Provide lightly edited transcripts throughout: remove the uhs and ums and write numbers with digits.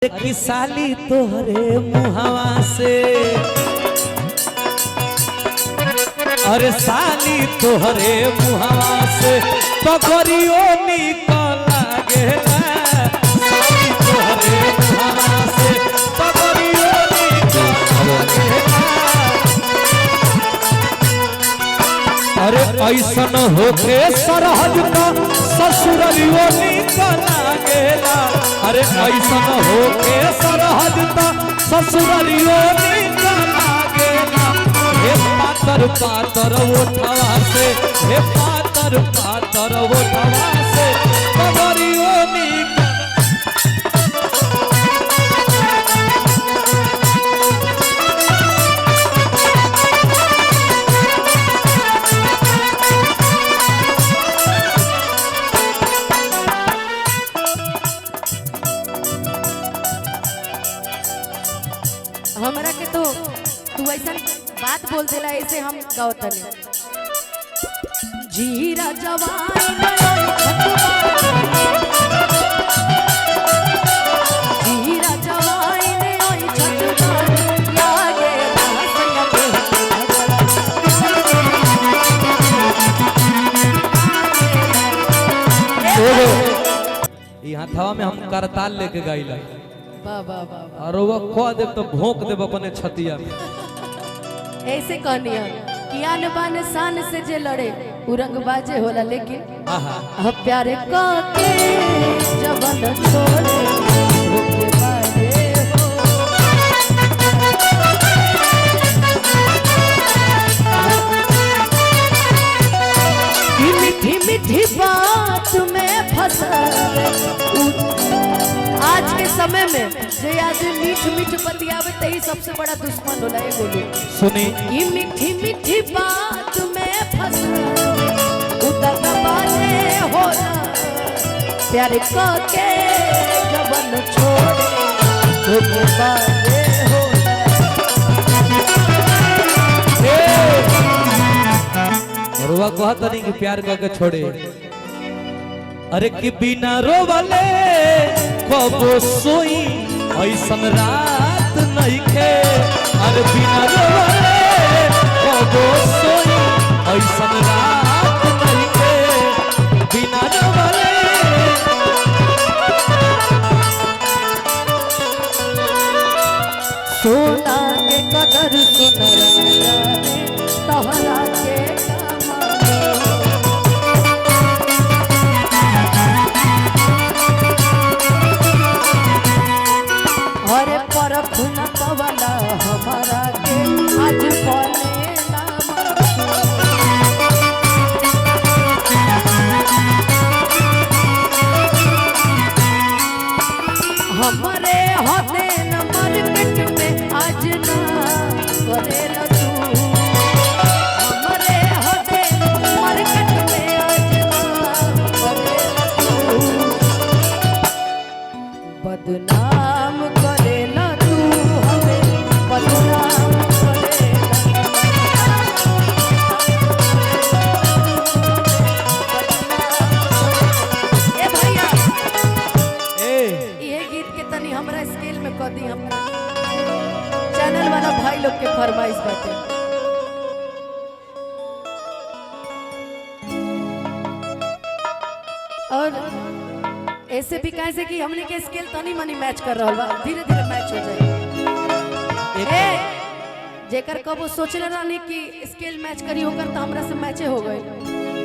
की साली तोहरे मुहावा से, अरे साली तोहरे मुहावा से पगड़ियो निकल लागेला। साली तोहरे मुहावा से पगड़ियो निकल लागेला। अरे ऐसन होके सरहद का ससुरलियो निकल लागेला। अरे ऐसन होके सरहद का ससुरलियो निकल लागेला। हे पातर पातर ओठवा से, हे पातर पातर ओठवा से पगड़ियो निकल। हमरा के तो तू ऐसा बात बोल देला ऐसे हम गावतनी जीरा जवाई जीरा जवाई ने ओई छतवार लागे यहाँ थवा में हम करताल लेके गाइला बाबा बाबा और वो खो दे तो भोंक दे अपने छतिया में। ऐसे कहनिया कि आन बान शान से जे लड़े उरंग बाजे होला, लेकिन अब प्यारे के जबन छोड़े होके बाजे हो। मीठी मीठी बात में फंसा आज के समय में जे आज मीठ मीठ बतियावे तही सबसे बड़ा दुश्मन होला। ये बोलो सुनी ये मीठी मीठी बात में फंसा उतर बाजे होला। प्यार के जबन छोड़े होके बाजे होला। रुआ कहत नहीं कि प्यार करके छोड़े। अरे कि बिना रोवले कबो सोई ऐसन रात नहीं खे। अरे बिना रोवले कबो सोई ऐसन रात नहीं खे। बिना रोवले सोना के कदर सुनरा तोहरा के अरे परख न पवला हमारा के आज बने हमारे होते न मार्केट में आज ना करेला तू। हमारे होते मार्केट में आज ना करेला तू। बदनाम करेला तू हमें बदनाम करेला। ए भैया ये गीत के तनी हमरा स्केल में कह दी। हम चैनल वाला भाई लोग के फरमाइश बाटे। और ऐसे भी कहे से कि हमने के स्केल तनी मनी मैच कर रहा बा, धीरे धीरे मैच हो जाए। जेकर कबो सोचले रहनी कि स्केल मैच करी होकर तो हमरा से मैचे हो गए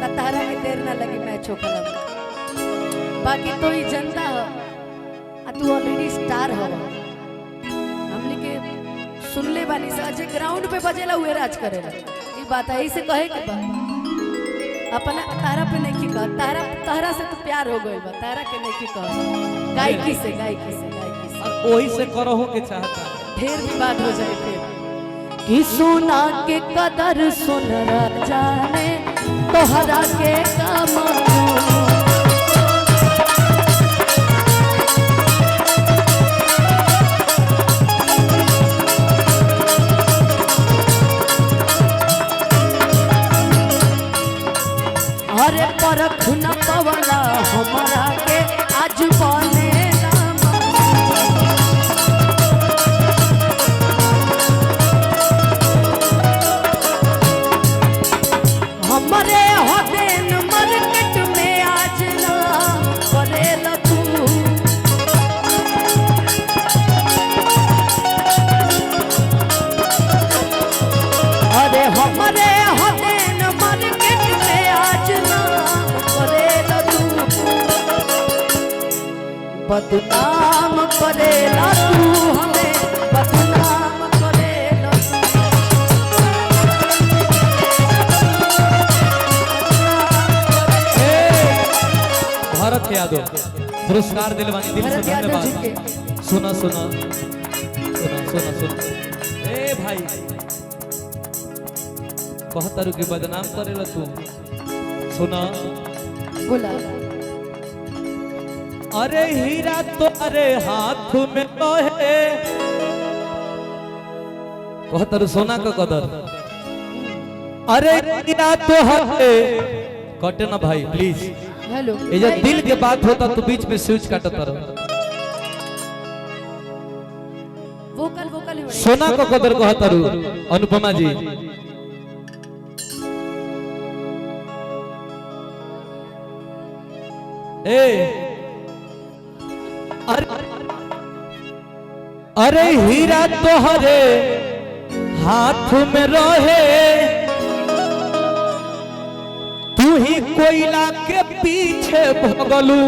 त तारा के देर ना लगी मैच हो कर। बाकी तो ये जनता है तू ऑलरेडी स्टार हो। हमने के सुनले बानी से जे ग्राउंड पे बजेला हुए राज करेला। ये बात है इसे कहे के बा अपना तारा पे नहीं की कह। तारा तारा से तो प्यार हो गई बा, तारा के नहीं की कह। गायकी से गायकी से गायकी से और वही से करहो के चाहता। ढेर भी बात हो जाए फिर कि सोना के कदर सुनरा जाने तोहरा के कमानो। अरे परख न पवला हमारा के आज बने बदनाम करेला तू हमें बदनाम करेला भरत यादव पुरस्कार दिलवानी दिल से भरत यादव जी धन्यवाद। के सुना सुना सुना सुना सुना ए भाई कहतारू के बदनाम करेला तू सुना बोला अरे हीरा तो अरे हाथ में तो है कहतारू सोना का कदर अरे हीरा तो है कटे ना भाई प्लीज हेलो ये जब दिल के बात होता तो बीच में स्विच काटता रहो वोकल वोकल ही सोना को कदर कहतारू अनुपमा जी ए अरे हीरा तोहरे हाथ में रहे तू ही कोयला के पीछे भगलू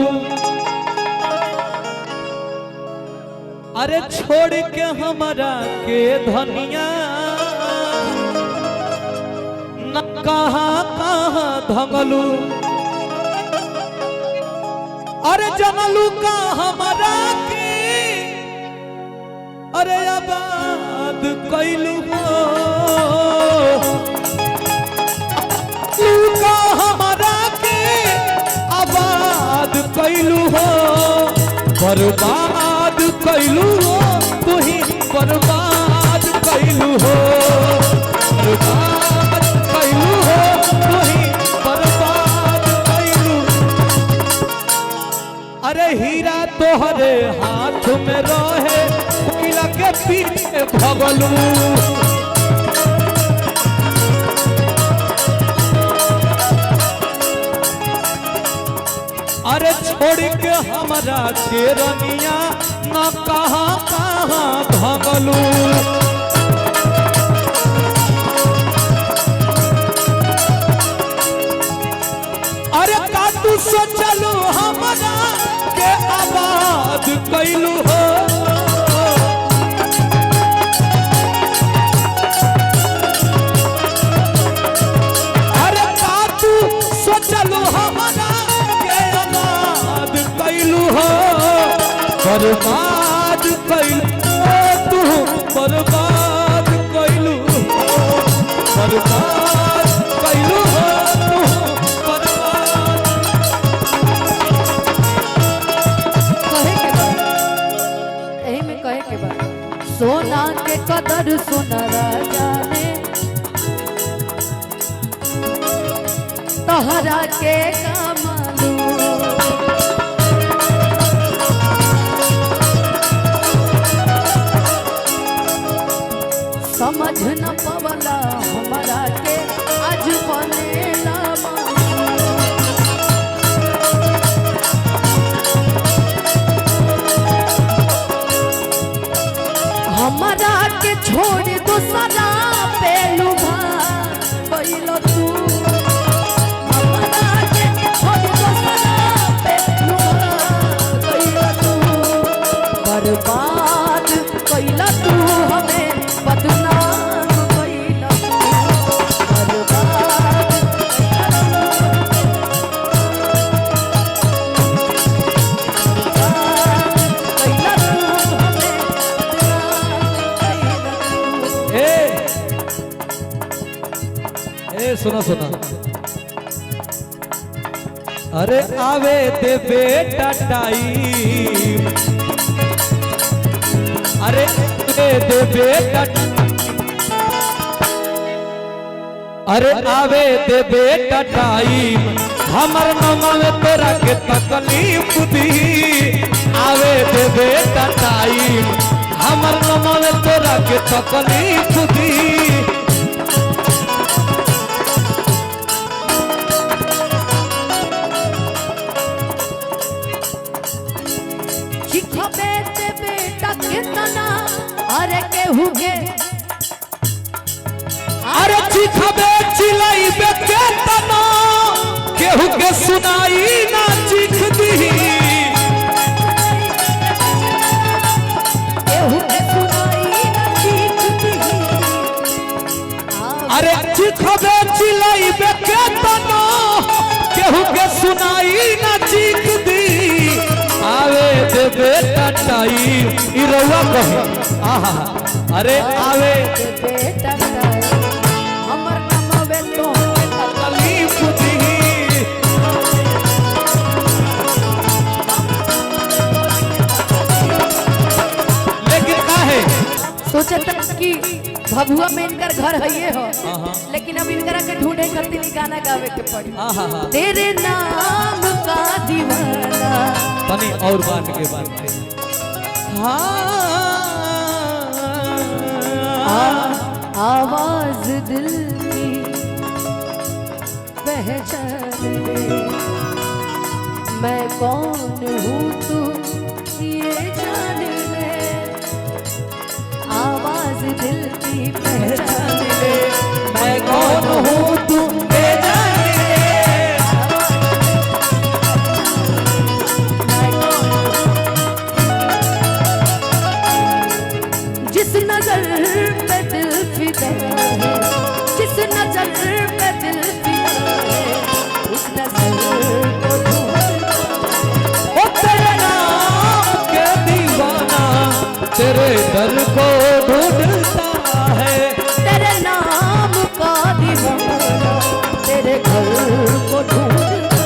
अरे छोड़ के हमारा के धनिया न कहाँ कहाँ धगलू अरे जनलू का हमारा के अरे आबाद कैलू हो लूका हमारा के आबाद कैलू हो बर्बाद कैलू हो तू ही बर्बाद कैलू हो बर्बाद कैलू हो तू ही बर्बाद कैलू अरे हीरा तोहरे हाथ में रहे कोयला के पीछे भगलू अरे छोड़ के हमारा के रनिया न कहाँ कहाँ भगलू अरे का तू सोचलू हमारा के आबाद कैलू हो अरे का तू सोचलू हमारा के आबाद कैलू हो बर्बाद कैलू तू बर्बाद कैलू बर्बाद कैलू हो तू बर्बाद कहे के बाद यही में कहे के बाद सोना के कदर सोना राजा ने तोहरा के कमालू समझ न पवला हमारा के आज बनेला हमारा के छोड़ दो सदा पेलू भाईलो तू हमारा के छोड़ दो सदा पेलू भाईलो तू बर्बाद कैला तू हमें बदनाम कैला तू बर्बाद कैला तू हमें ए सुना सुना अरे आवे ते बेटा टाइम अरे आवे ते बेटा अरे आवे ते बेटा टाइम हमर नमवे तोरा के तकलीफ दी आवे ते बेटा टाइम हमर नमवे तोरा के तकलीफ दी चिखबे ते बेटा कितना अरे केहू के अरे चिखबे चिलैबे केतना केहू के सुनाई ना चिख दी अरे चिखबे चिलैबे के तनो केहू के सुनाई ना चीख दी आवे दे बेटा टाई ई रउआ कहे आहा अरे आवे बेटा हमर कमवे तो तकलीफ दी लेकिन काहे सोचत कि भभुआ में इनकर घर है ये हो लेकिन अब इनकरा के ढूंढे करती गाना गावे के पड़ी तेरे नाम का दीवाना तनी और बात के बात आवाज दिल की पहचान ले मैं कौन हूँ तू ये जान ले आवाज दिल की पहचान ले मैं कौन हूँ तू ये जान ले जिस नजर पे दिल फिदा है जिस नजर पे दिल फिदा है उस नजर को ओ तेरे नाम के दीवाना तेरे दर को ढूंढता है तेरे नाम का दीवाना तेरे घर को ढूंढता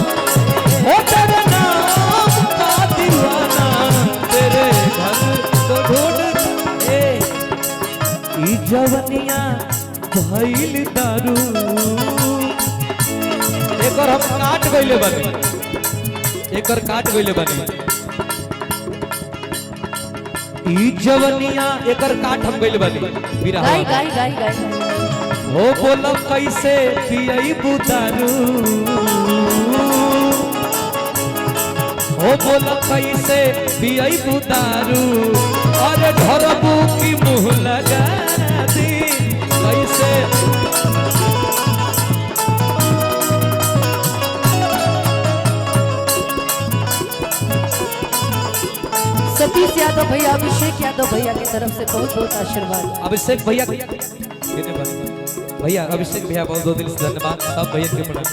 ओ तेरे नाम का दीवाना तेरे घर को ढूंढता है ई जवनिया भइल दारू एकर हम काट गइले बानी एकर काट गइले बानी ई जवनिया एकर काट हम गइले बानी बिरहा गाई गाई गाई गाई हो बोलो कैसे पियई बुदारू हो बोलो कैसे पियई बुदारू अरे धरबू की मुंह लगा दी कैसे सतीश यादव भैया अभिषेक यादव भैया की तरफ से बहुत बहुत आशीर्वाद अभिषेक भैया भैया अभिषेक भैया बहुत बहुत दिल से धन्यवाद सब भैया के प्रणाम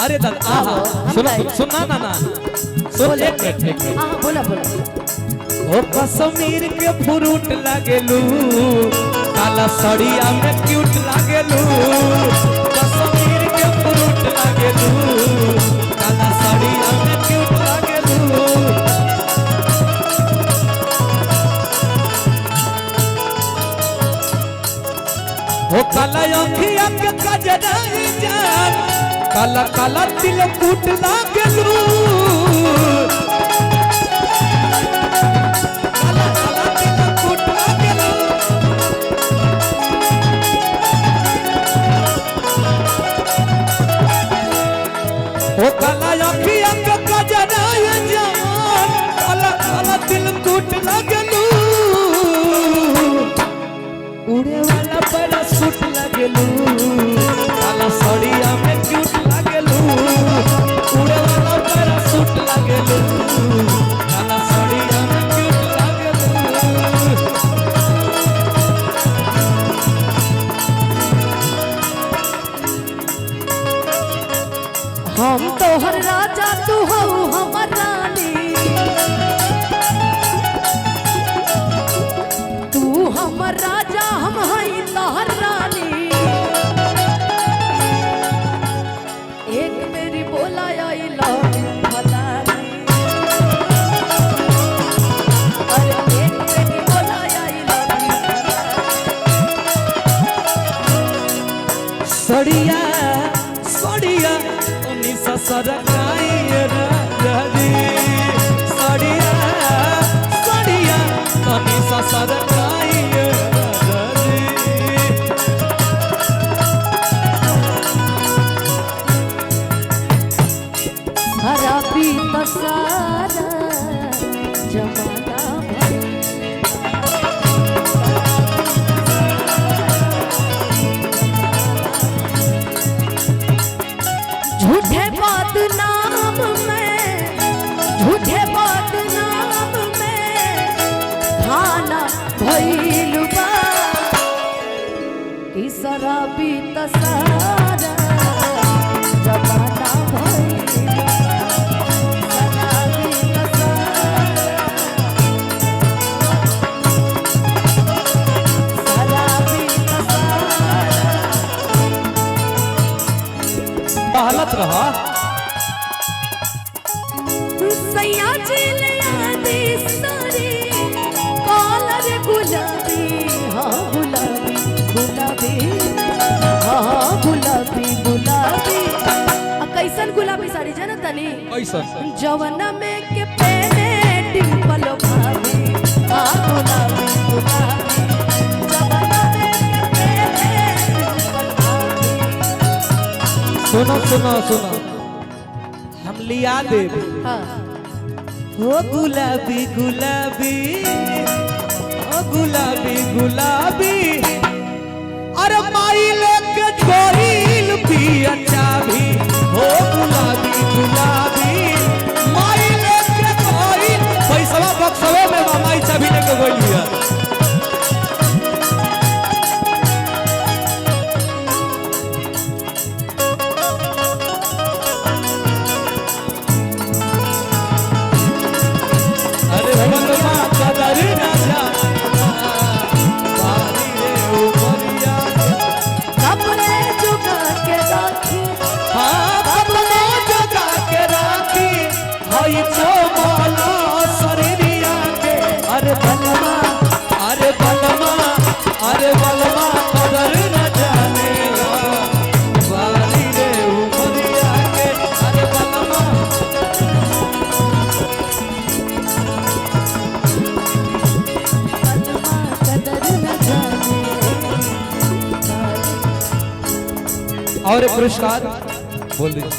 अरे दादा आहा सुनो सुनना ना ना सुन एक मिनट हाँ बोला बोला ओ कश्मीर के फ्रूट लागेलू काला सड़िया में क्यूट लागेलू कश्मीर के फ्रूट लागेलू काला सड़िया में क्यूट लागेलू हो काला अंखिया के कजराई जान काला काला तिल कूट लागेलू काला काला तिल कूट लागेलू हो काला अंखिया के कजराई जान काला काला तिल कूट लागेलू उड़े वाला बड़ा सूट लागेलू काला सड़िया में क्यूट लागेलू उड़े वाला बड़ा सूट लागेलू काला सड़िया में क्यूट लागेलू हम तोहर राजा तू हो हमर रानी तू हमर राजा हम हई तोहर रानी एक मेरी बोला आई लव बता अरे एक मेरी बोला आई लव सड़िया सड़िया उन्हीं सरकाई राजी सड़िया सड़िया उन्हीं सरकाई राजी हरा पीता सारा जमाना भर झूठे बदनाम में झूठे बदनाम में खाना रहा सैया जिले आदि सारे कॉलर गुलाबी हाँ गुलाबी गुलाबी हाँ गुलाबी गुलाबी कैसन गुलाबी साड़ी जाना तनी कैसन जवना में के पहने डिंपल भाभी हाँ गुलाबी गुलाबी जवना में के पहने डिंपल भाभी। सुनो सुनो सुनो हम लिया दे हाँ ओ गुलाबी गुलाबी ओ गुलाबी गुलाबी अरे माई लेके गोइल पिया चाबी ओ गुलाबी गुलाबी माई लेके गोइल पैसा बक्सवे में माई चाबी लेके गोइल बिया अरे बलमा कदर न जाना बारी रे उमरिया अपने जुगा के राखी हाँ अपने जगा के राखी हई तो माला शरीरिया के अरे बलमा कदर न जाने बारी रे उमरिया के अरे बलमा कदर न जाने और एक पुरस्कार बोल दीजिए।